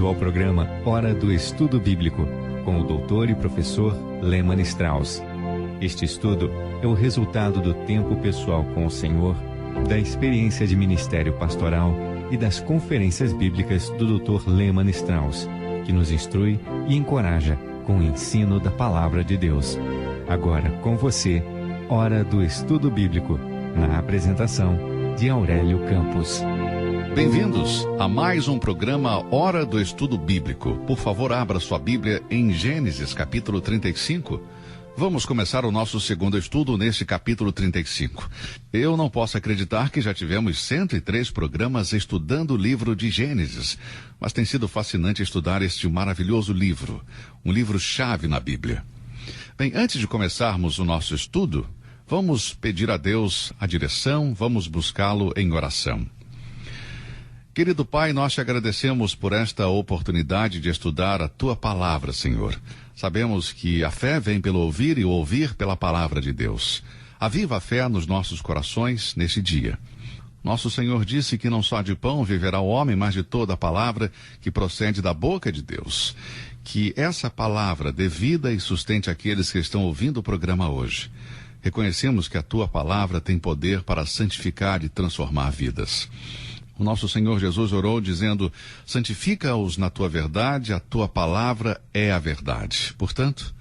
bem-vindo ao programa Hora do Estudo Bíblico, com o doutor e professor Lehmann Strauss. Este estudo é o resultado do tempo pessoal com o Senhor, da experiência de ministério pastoral e das conferências bíblicas do Dr. Lehmann Strauss, que nos instrui e encoraja com o ensino da Palavra de Deus. Agora com você, Hora do Estudo Bíblico, na apresentação de Aurélio Campos. Bem-vindos a mais um programa Hora do Estudo Bíblico. Por favor, abra sua Bíblia em Gênesis, capítulo 35. Vamos começar o nosso segundo estudo neste capítulo 35. Eu não posso acreditar que já tivemos 103 programas estudando o livro de Gênesis, mas tem sido fascinante estudar este maravilhoso livro, um livro-chave na Bíblia. Bem, antes de começarmos o nosso estudo, vamos pedir a Deus a direção, vamos buscá-lo em oração. Querido Pai, nós te agradecemos por esta oportunidade de estudar a Tua Palavra, Senhor. Sabemos que a fé vem pelo ouvir e o ouvir pela Palavra de Deus. Aviva a fé nos nossos corações neste dia. Nosso Senhor disse que não só de pão viverá o homem, mas de toda a palavra que procede da boca de Deus. Que essa palavra dê vida e sustente aqueles que estão ouvindo o programa hoje. Reconhecemos que a Tua Palavra tem poder para santificar e transformar vidas. O nosso Senhor Jesus orou dizendo: santifica-os na Tua verdade, a Tua Palavra é a verdade. Portanto,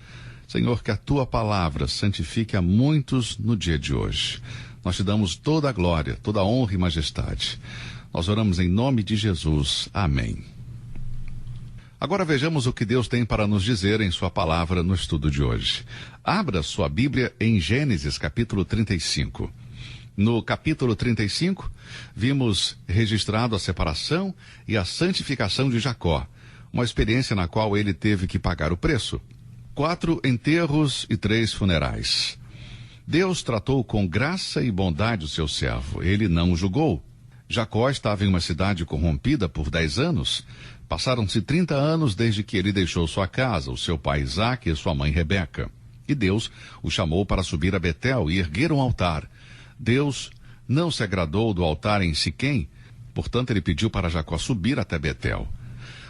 Senhor, que a Tua Palavra santifique a muitos no dia de hoje. Nós te damos toda a glória, toda a honra e majestade. Nós oramos em nome de Jesus. Amém. Agora vejamos o que Deus tem para nos dizer em sua palavra no estudo de hoje. Abra sua Bíblia em Gênesis, capítulo 35. No capítulo 35, vimos registrado a separação e a santificação de Jacó, uma experiência na qual ele teve que pagar o preço. 4 enterros e 3 funerais. Deus tratou com graça e bondade o seu servo, ele não o julgou. Jacó estava em uma cidade corrompida por 10 anos. Passaram-se 30 anos desde que ele deixou sua casa, o seu pai Isaque e sua mãe Rebeca. E Deus o chamou para subir a Betel e erguer um altar. Deus não se agradou do altar em Siquém, portanto ele pediu para Jacó subir até Betel.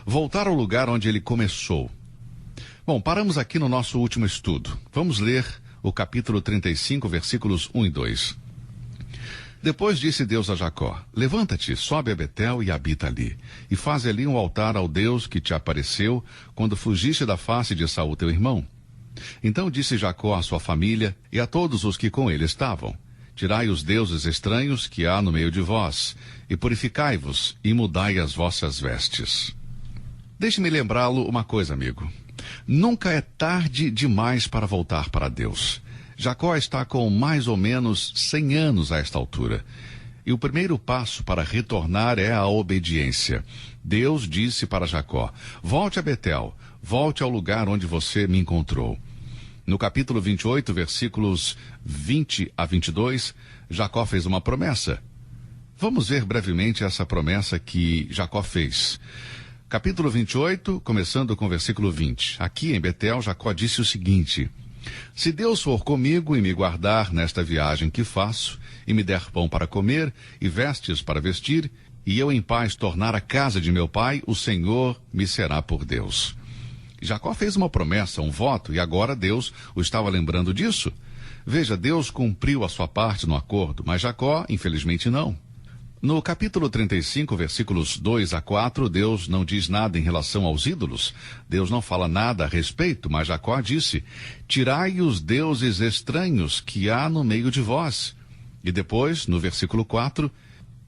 Voltar ao lugar onde ele começou. Bom, paramos aqui no nosso último estudo. Vamos ler o capítulo 35, versículos 1 e 2. Depois disse Deus a Jacó: levanta-te, sobe a Betel e habita ali, e faz ali um altar ao Deus que te apareceu quando fugiste da face de Esaú teu irmão. Então disse Jacó à sua família e a todos os que com ele estavam: tirai os deuses estranhos que há no meio de vós, e purificai-vos, e mudai as vossas vestes. Deixe-me lembrá-lo uma coisa, amigo. Nunca é tarde demais para voltar para Deus. Jacó está com mais ou menos 100 anos a esta altura. E o primeiro passo para retornar é a obediência. Deus disse para Jacó: volte a Betel, volte ao lugar onde você me encontrou. No capítulo 28, versículos 20 a 22, Jacó fez uma promessa. Vamos ver brevemente essa promessa que Jacó fez. Capítulo 28, começando com o versículo 20. Aqui em Betel, Jacó disse o seguinte: se Deus for comigo e me guardar nesta viagem que faço, e me der pão para comer e vestes para vestir, e eu em paz tornar a casa de meu pai, o Senhor me será por Deus. Jacó fez uma promessa, um voto, e agora Deus o estava lembrando disso. Veja, Deus cumpriu a sua parte no acordo, mas Jacó, infelizmente, não. No capítulo 35, versículos 2 a 4, Deus não diz nada em relação aos ídolos. Deus não fala nada a respeito, mas Jacó disse: tirai os deuses estranhos que há no meio de vós. E depois, no versículo 4,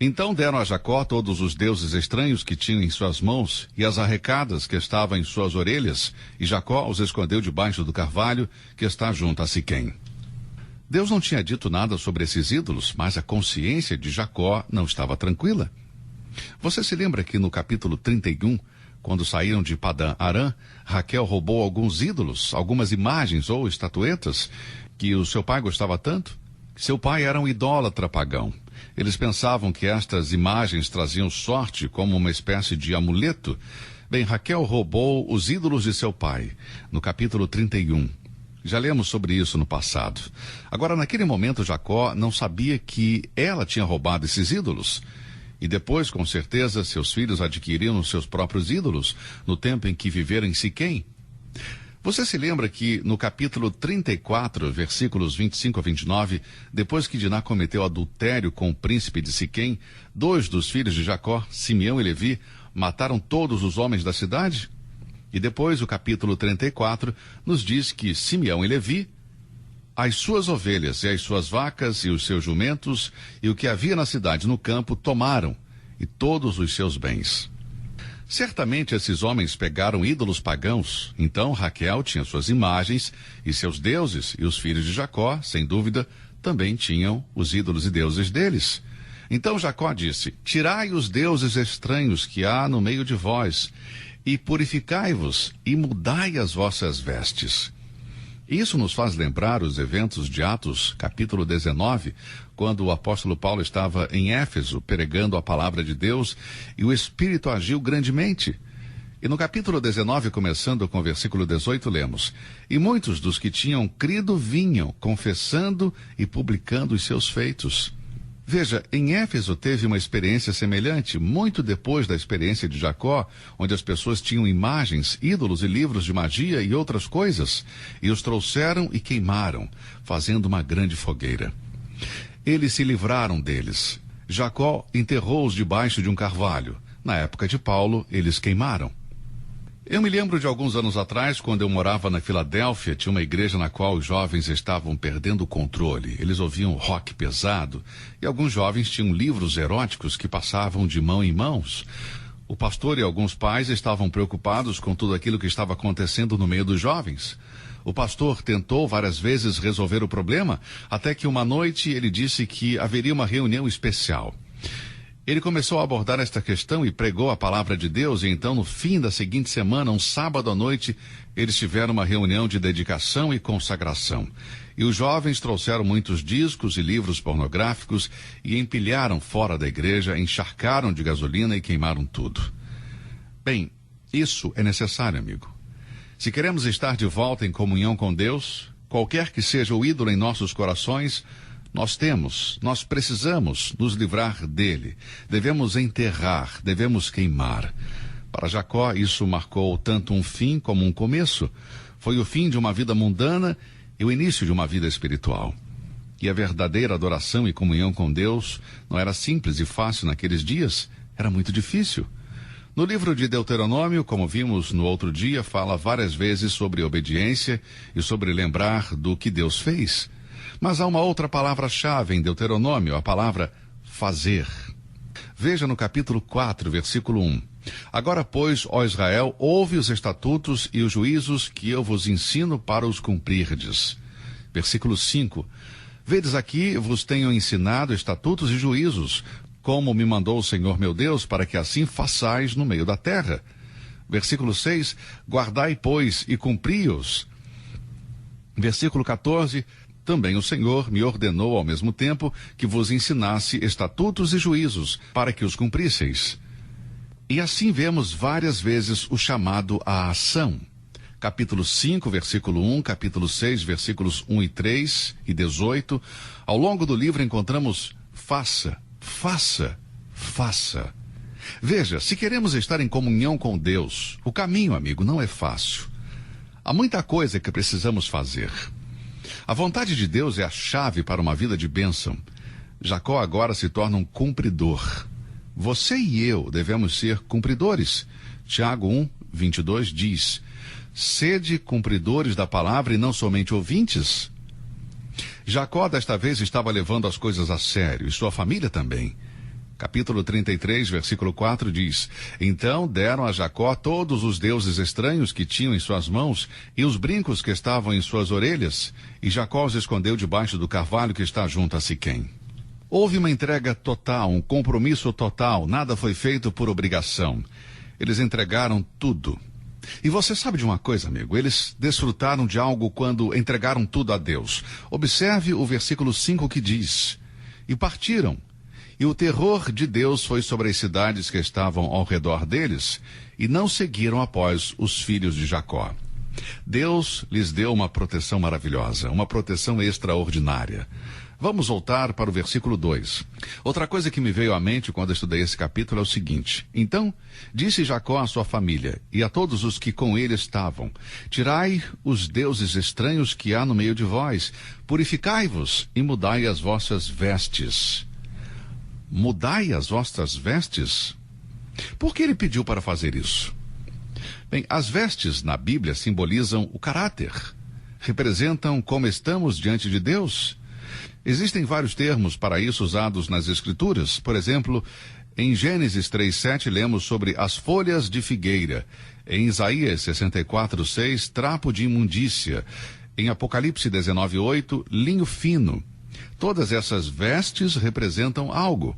então deram a Jacó todos os deuses estranhos que tinham em suas mãos e as arrecadas que estavam em suas orelhas, e Jacó os escondeu debaixo do carvalho que está junto a Siquém. Deus não tinha dito nada sobre esses ídolos, mas a consciência de Jacó não estava tranquila. Você se lembra que no capítulo 31, quando saíram de Padã Arã, Raquel roubou alguns ídolos, algumas imagens ou estatuetas que o seu pai gostava tanto? Seu pai era um idólatra pagão. Eles pensavam que estas imagens traziam sorte como uma espécie de amuleto. Bem, Raquel roubou os ídolos de seu pai, no capítulo 31. Já lemos sobre isso no passado. Agora, naquele momento, Jacó não sabia que ela tinha roubado esses ídolos. E depois, com certeza, seus filhos adquiriram seus próprios ídolos no tempo em que viveram em Siquém. Você se lembra que no capítulo 34, versículos 25 a 29, depois que Diná cometeu adultério com o príncipe de Siquém, 2 dos filhos de Jacó, Simeão e Levi, mataram todos os homens da cidade? E depois o capítulo 34 nos diz que Simeão e Levi, as suas ovelhas e as suas vacas e os seus jumentos e o que havia na cidade no campo tomaram, e todos os seus bens. Certamente esses homens pegaram ídolos pagãos. Então Raquel tinha suas imagens e seus deuses, e os filhos de Jacó, sem dúvida, também tinham os ídolos e deuses deles. Então Jacó disse: tirai os deuses estranhos que há no meio de vós, e purificai-vos, e mudai as vossas vestes. Isso nos faz lembrar os eventos de Atos, capítulo 19, quando o apóstolo Paulo estava em Éfeso, pregando a palavra de Deus, e o Espírito agiu grandemente. E no capítulo 19, começando com o versículo 18, lemos: e muitos dos que tinham crido vinham, confessando e publicando os seus feitos. Veja, em Éfeso teve uma experiência semelhante, muito depois da experiência de Jacó, onde as pessoas tinham imagens, ídolos e livros de magia e outras coisas, e os trouxeram e queimaram, fazendo uma grande fogueira. Eles se livraram deles. Jacó enterrou-os debaixo de um carvalho. Na época de Paulo, eles queimaram. Eu me lembro de alguns anos atrás, quando eu morava na Filadélfia, tinha uma igreja na qual os jovens estavam perdendo o controle. Eles ouviam rock pesado e alguns jovens tinham livros eróticos que passavam de mão em mãos. O pastor e alguns pais estavam preocupados com tudo aquilo que estava acontecendo no meio dos jovens. O pastor tentou várias vezes resolver o problema, até que uma noite ele disse que haveria uma reunião especial. Ele começou a abordar esta questão e pregou a palavra de Deus, e então, no fim da seguinte semana, um sábado à noite, eles tiveram uma reunião de dedicação e consagração. E os jovens trouxeram muitos discos e livros pornográficos e empilharam fora da igreja, encharcaram de gasolina e queimaram tudo. Bem, isso é necessário, amigo. Se queremos estar de volta em comunhão com Deus, qualquer que seja o ídolo em nossos corações, nós precisamos nos livrar dele. Devemos enterrar, devemos queimar. Para Jacó, isso marcou tanto um fim como um começo. Foi o fim de uma vida mundana e o início de uma vida espiritual. E a verdadeira adoração e comunhão com Deus não era simples e fácil naqueles dias, era muito difícil. No livro de Deuteronômio, como vimos no outro dia, fala várias vezes sobre obediência e sobre lembrar do que Deus fez. Mas há uma outra palavra-chave em Deuteronômio, a palavra fazer. Veja no capítulo 4, versículo 1. Agora, pois, ó Israel, ouve os estatutos e os juízos que eu vos ensino para os cumprirdes. Versículo 5. Vedes aqui, vos tenho ensinado estatutos e juízos, como me mandou o Senhor meu Deus, para que assim façais no meio da terra. Versículo 6. Guardai, pois, e cumpri-os. Versículo 14. Também o Senhor me ordenou ao mesmo tempo que vos ensinasse estatutos e juízos, para que os cumprisseis. E assim vemos várias vezes o chamado à ação. Capítulo 5, versículo 1, capítulo 6, versículos 1 e 3 e 18. Ao longo do livro encontramos faça, faça, faça. Veja, se queremos estar em comunhão com Deus, o caminho, amigo, não é fácil. Há muita coisa que precisamos fazer. A vontade de Deus é a chave para uma vida de bênção. Jacó agora se torna um cumpridor. Você e eu devemos ser cumpridores. Tiago 1, 22 diz: sede cumpridores da palavra e não somente ouvintes. Jacó desta vez estava levando as coisas a sério, e sua família também. Capítulo 33, versículo 4 diz: então deram a Jacó todos os deuses estranhos que tinham em suas mãos e os brincos que estavam em suas orelhas, e Jacó os escondeu debaixo do carvalho que está junto a Siquém. Houve uma entrega total, um compromisso total, nada foi feito por obrigação. Eles entregaram tudo. E você sabe de uma coisa, amigo? Eles desfrutaram de algo quando entregaram tudo a Deus. Observe o versículo 5 que diz: e partiram. E o terror de Deus foi sobre as cidades que estavam ao redor deles, e não seguiram após os filhos de Jacó. Deus lhes deu uma proteção maravilhosa, uma proteção extraordinária. Vamos voltar para o versículo 2. Outra coisa que me veio à mente quando eu estudei esse capítulo é o seguinte: então disse Jacó à sua família e a todos os que com ele estavam: tirai os deuses estranhos que há no meio de vós, purificai-vos e mudai as vossas vestes. Mudai as vossas vestes? Por que ele pediu para fazer isso? Bem, as vestes na Bíblia simbolizam o caráter, representam como estamos diante de Deus. Existem vários termos para isso usados nas Escrituras. Por exemplo, em Gênesis 3:7 lemos sobre as folhas de figueira. Em Isaías 64:6, trapo de imundícia. Em Apocalipse 19:8, linho fino. Todas essas vestes representam algo.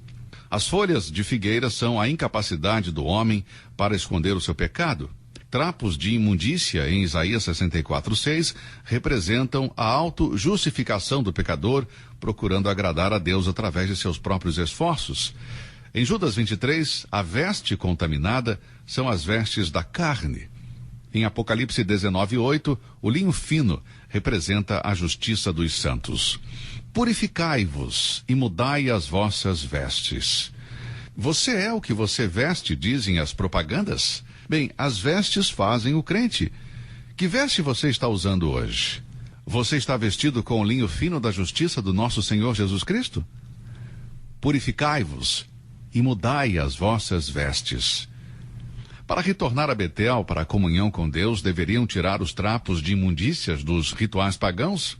As folhas de figueira são a incapacidade do homem para esconder o seu pecado. Trapos de imundícia, em Isaías 64:6, representam a auto-justificação do pecador, procurando agradar a Deus através de seus próprios esforços. Em Judas 23, a veste contaminada são as vestes da carne. Em Apocalipse 19:8, o linho fino representa a justiça dos santos. Purificai-vos e mudai as vossas vestes. Você é o que você veste, dizem as propagandas? Bem, as vestes fazem o crente. Que veste você está usando hoje? Você está vestido com o linho fino da justiça do nosso Senhor Jesus Cristo? Purificai-vos e mudai as vossas vestes. Para retornar a Betel, para a comunhão com Deus, deveriam tirar os trapos de imundícias dos rituais pagãos?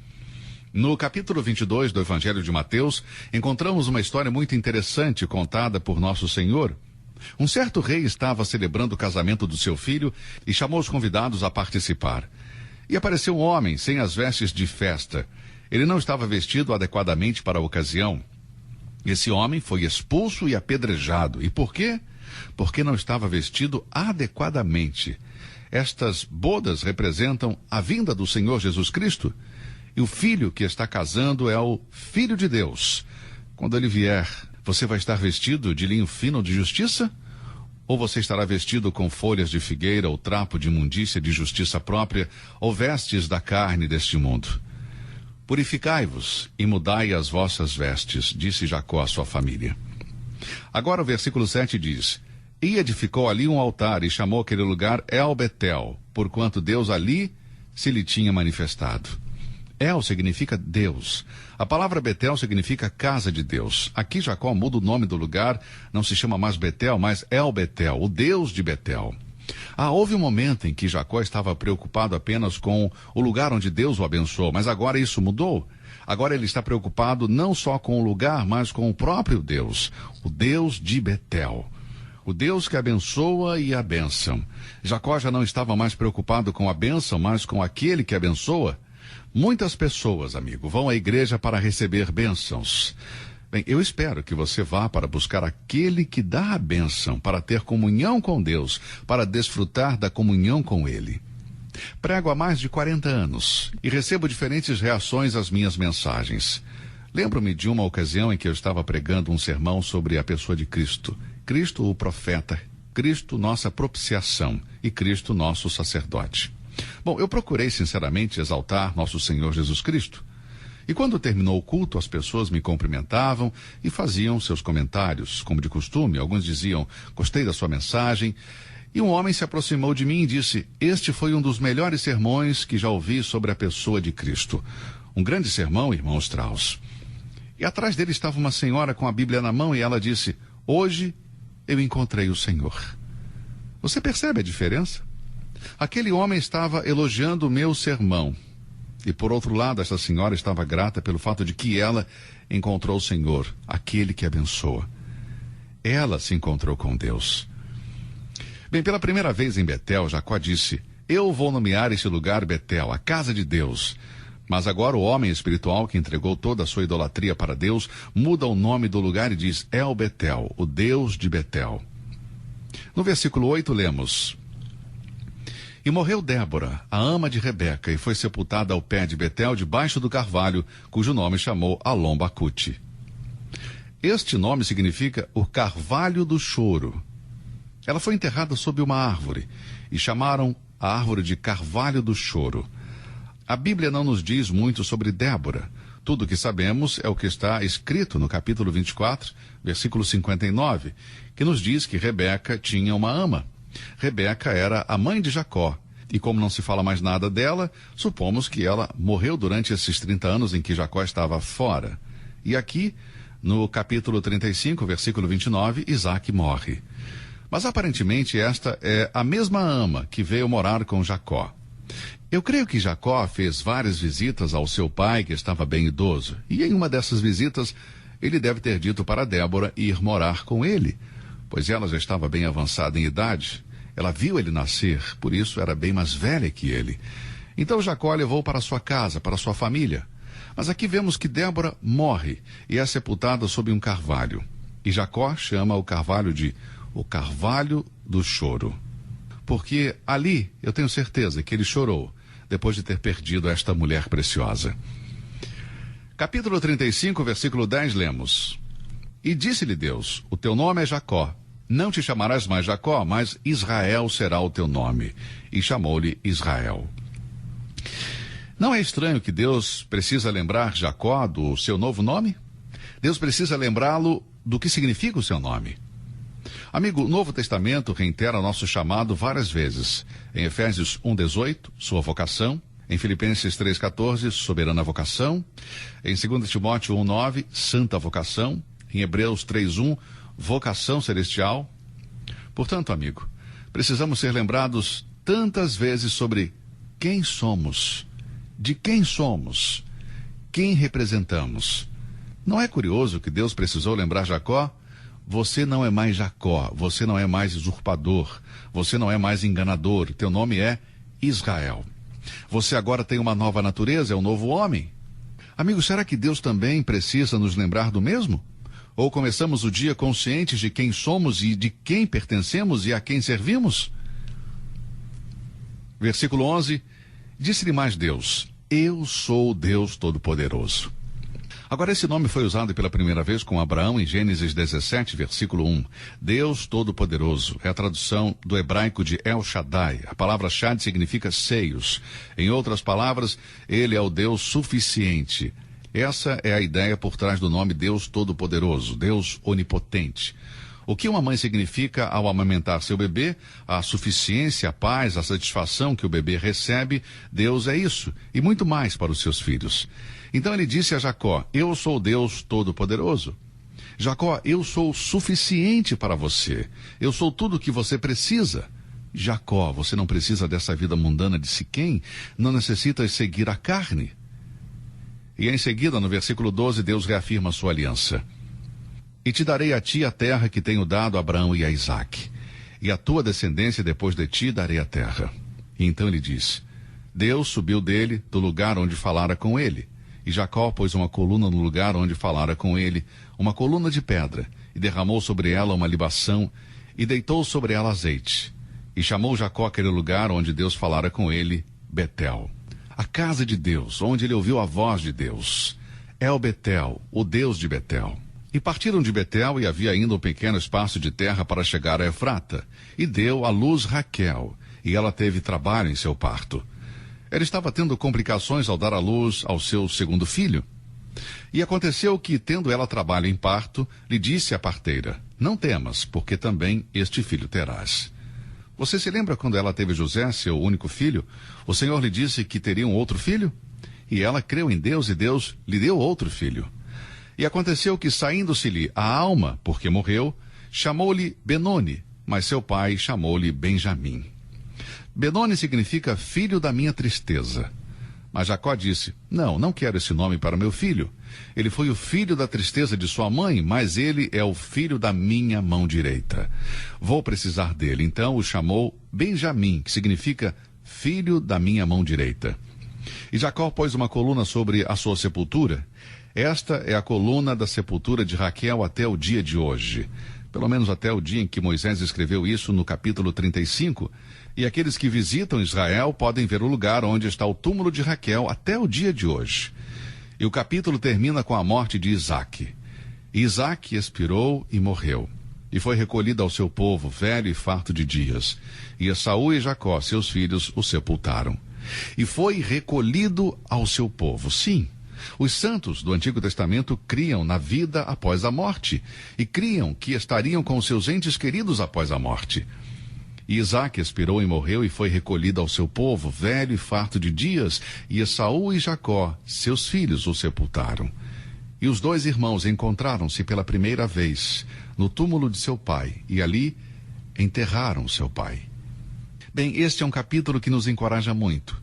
No capítulo 22 do Evangelho de Mateus, encontramos uma história muito interessante contada por nosso Senhor. Um certo rei estava celebrando o casamento do seu filho e chamou os convidados a participar. E apareceu um homem sem as vestes de festa. Ele não estava vestido adequadamente para a ocasião. Esse homem foi expulso e apedrejado. E por quê? Porque não estava vestido adequadamente. Estas bodas representam a vinda do Senhor Jesus Cristo. E o filho que está casando é o Filho de Deus. Quando ele vier, você vai estar vestido de linho fino de justiça? Ou você estará vestido com folhas de figueira ou trapo de imundícia de justiça própria, ou vestes da carne deste mundo? Purificai-vos e mudai as vossas vestes, disse Jacó à sua família. Agora o versículo 7 diz: e edificou ali um altar e chamou aquele lugar El-Betel, porquanto Deus ali se lhe tinha manifestado. El significa Deus. A palavra Betel significa casa de Deus. Aqui Jacó muda o nome do lugar, não se chama mais Betel, mas El-Betel, o Deus de Betel. Houve um momento em que Jacó estava preocupado apenas com o lugar onde Deus o abençoou, mas agora isso mudou. Agora ele está preocupado não só com o lugar, mas com o próprio Deus, o Deus de Betel. O Deus que abençoa e a bênção. Jacó já não estava mais preocupado com a bênção, mas com aquele que abençoa. Muitas pessoas, amigo, vão à igreja para receber bênçãos. Bem, eu espero que você vá para buscar aquele que dá a bênção, para ter comunhão com Deus, para desfrutar da comunhão com Ele. Prego há mais de 40 anos e recebo diferentes reações às minhas mensagens. Lembro-me de uma ocasião em que eu estava pregando um sermão sobre a pessoa de Cristo. Cristo, o profeta, Cristo, nossa propiciação, e Cristo, nosso sacerdote. Bom, eu procurei sinceramente exaltar nosso Senhor Jesus Cristo. E quando terminou o culto, as pessoas me cumprimentavam e faziam seus comentários, como de costume. Alguns diziam: gostei da sua mensagem. E um homem se aproximou de mim e disse: este foi um dos melhores sermões que já ouvi sobre a pessoa de Cristo. Um grande sermão, irmão Strauss. E atrás dele estava uma senhora com a Bíblia na mão e ela disse: hoje eu encontrei o Senhor. Você percebe a diferença? Aquele homem estava elogiando o meu sermão. E por outro lado, essa senhora estava grata pelo fato de que ela encontrou o Senhor, aquele que abençoa. Ela se encontrou com Deus. Bem, pela primeira vez em Betel, Jacó disse: eu vou nomear este lugar Betel, a casa de Deus. Mas agora o homem espiritual que entregou toda a sua idolatria para Deus muda o nome do lugar e diz El-Betel, o Deus de Betel. No versículo 8 lemos: e morreu Débora, a ama de Rebeca, e foi sepultada ao pé de Betel, debaixo do carvalho, cujo nome chamou Alom-Bacute. Este nome significa o carvalho do choro. Ela foi enterrada sob uma árvore, e chamaram a árvore de carvalho do choro. A Bíblia não nos diz muito sobre Débora. Tudo o que sabemos é o que está escrito no capítulo 24, versículo 59, que nos diz que Rebeca tinha uma ama. Rebeca era a mãe de Jacó. E como não se fala mais nada dela, supomos que ela morreu durante esses 30 anos em que Jacó estava fora. E aqui, no capítulo 35, versículo 29, Isaac morre. Mas aparentemente esta é a mesma ama que veio morar com Jacó. Eu creio que Jacó fez várias visitas ao seu pai, que estava bem idoso. E em uma dessas visitas, ele deve ter dito para Débora ir morar com ele, pois ela já estava bem avançada em idade. Ela viu ele nascer, por isso era bem mais velha que ele. Então Jacó levou para sua casa, para sua família. Mas aqui vemos que Débora morre e é sepultada sob um carvalho. E Jacó chama o carvalho de o carvalho do choro. Porque ali, eu tenho certeza que ele chorou, depois de ter perdido esta mulher preciosa. Capítulo 35, versículo 10, lemos: E disse-lhe Deus, o teu nome é Jacó. Não te chamarás mais Jacó, mas Israel será o teu nome. E chamou-lhe Israel. Não é estranho que Deus precisa lembrar Jacó do seu novo nome? Deus precisa lembrá-lo do que significa o seu nome. Amigo, o Novo Testamento reitera nosso chamado várias vezes. Em Efésios 1:18, sua vocação. Em Filipenses 3:14, soberana vocação. Em 2 Timóteo 1:9, santa vocação. Em Hebreus 3:1, vocação celestial. Portanto, amigo, precisamos ser lembrados tantas vezes sobre quem somos, de quem somos, quem representamos. Não é curioso que Deus precisou lembrar Jacó? Você não é mais Jacó, você não é mais usurpador, você não é mais enganador, teu nome é Israel. Você agora tem uma nova natureza, é um novo homem. Amigo, será que Deus também precisa nos lembrar do mesmo? Ou começamos o dia conscientes de quem somos e de quem pertencemos e a quem servimos? Versículo 11, disse-lhe mais Deus, eu sou o Deus Todo-Poderoso. Agora esse nome foi usado pela primeira vez com Abraão em Gênesis 17, versículo 1. Deus Todo-Poderoso é a tradução do hebraico de El Shaddai. A palavra Shad significa seios. Em outras palavras, ele é o Deus suficiente. Essa é a ideia por trás do nome Deus Todo-Poderoso, Deus Onipotente. O que uma mãe significa ao amamentar seu bebê, a suficiência, a paz, a satisfação que o bebê recebe, Deus é isso, e muito mais para os seus filhos. Então ele disse a Jacó, eu sou Deus Todo-Poderoso. Jacó, eu sou suficiente para você, eu sou tudo o que você precisa. Jacó, você não precisa dessa vida mundana de Siquém, não necessita seguir a carne. E em seguida, no versículo 12, Deus reafirma sua aliança. E te darei a ti a terra que tenho dado a Abraão e a Isaque. E a tua descendência depois de ti darei a terra. E então ele diz, Deus subiu dele do lugar onde falara com ele. E Jacó pôs uma coluna no lugar onde falara com ele, uma coluna de pedra, e derramou sobre ela uma libação, e deitou sobre ela azeite. E chamou Jacó aquele lugar onde Deus falara com ele, Betel. A casa de Deus, onde ele ouviu a voz de Deus. El Betel, o Deus de Betel. E partiram de Betel e havia ainda um pequeno espaço de terra para chegar a Efrata. E deu à luz Raquel, e ela teve trabalho em seu parto. Ela estava tendo complicações ao dar à luz ao seu segundo filho. E aconteceu que, tendo ela trabalho em parto, lhe disse a parteira, não temas, porque também este filho terás. Você se lembra quando ela teve José, seu único filho? O Senhor lhe disse que teria um outro filho? E ela creu em Deus e Deus lhe deu outro filho. E aconteceu que, saindo-se-lhe a alma, porque morreu, chamou-lhe Benoni, mas seu pai chamou-lhe Benjamim. Benoni significa filho da minha tristeza. Mas Jacó disse, não quero esse nome para meu filho. Ele foi o filho da tristeza de sua mãe, mas ele é o filho da minha mão direita. Vou precisar dele. Então o chamou Benjamim, que significa filho da minha mão direita. E Jacó pôs uma coluna sobre a sua sepultura. Esta é a coluna da sepultura de Raquel até o dia de hoje. Pelo menos até o dia em que Moisés escreveu isso no capítulo 35. E aqueles que visitam Israel podem ver o lugar onde está o túmulo de Raquel até o dia de hoje. E o capítulo termina com a morte de Isaque. E Isaque expirou e morreu. E foi recolhido ao seu povo, velho e farto de dias. E Esaú e Jacó, seus filhos, o sepultaram. E foi recolhido ao seu povo. Sim, Os santos do Antigo Testamento criam na vida após a morte e criam que estariam com seus entes queridos após a morte. E Isaque expirou e morreu e foi recolhido ao seu povo, velho e farto de dias, e Esaú e Jacó, seus filhos, o sepultaram. E os dois irmãos encontraram-se pela primeira vez no túmulo de seu pai, e ali enterraram seu pai. Bem, este é um capítulo que nos encoraja muito.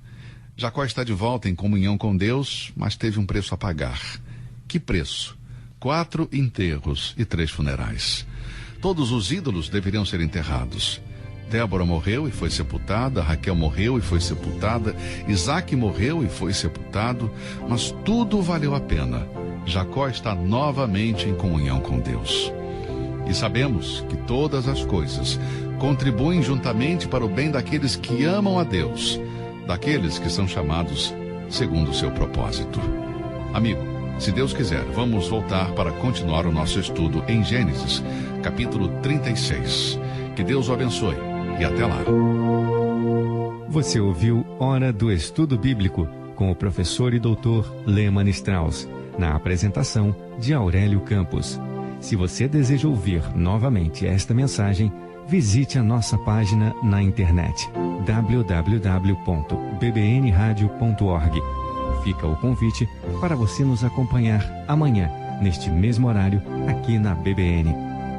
Jacó está de volta em comunhão com Deus, mas teve um preço a pagar. Que preço? 4 enterros e 3 funerais. Todos os ídolos deveriam ser enterrados. Débora morreu e foi sepultada, Raquel morreu e foi sepultada, Isaque morreu e foi sepultado, mas tudo valeu a pena. Jacó está novamente em comunhão com Deus. E sabemos que todas as coisas contribuem juntamente para o bem daqueles que amam a Deus, daqueles que são chamados segundo o seu propósito. Amigo, se Deus quiser, vamos voltar para continuar o nosso estudo em Gênesis, capítulo 36. Que Deus o abençoe e até lá. Você ouviu Hora do Estudo Bíblico com o professor e doutor Leman Strauss, na apresentação de Aurélio Campos. Se você deseja ouvir novamente esta mensagem, visite a nossa página na internet www.bbnradio.org. Fica o convite para você nos acompanhar amanhã, neste mesmo horário, aqui na BBN.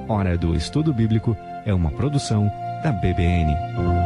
Hora do Estudo Bíblico é uma produção da BBN.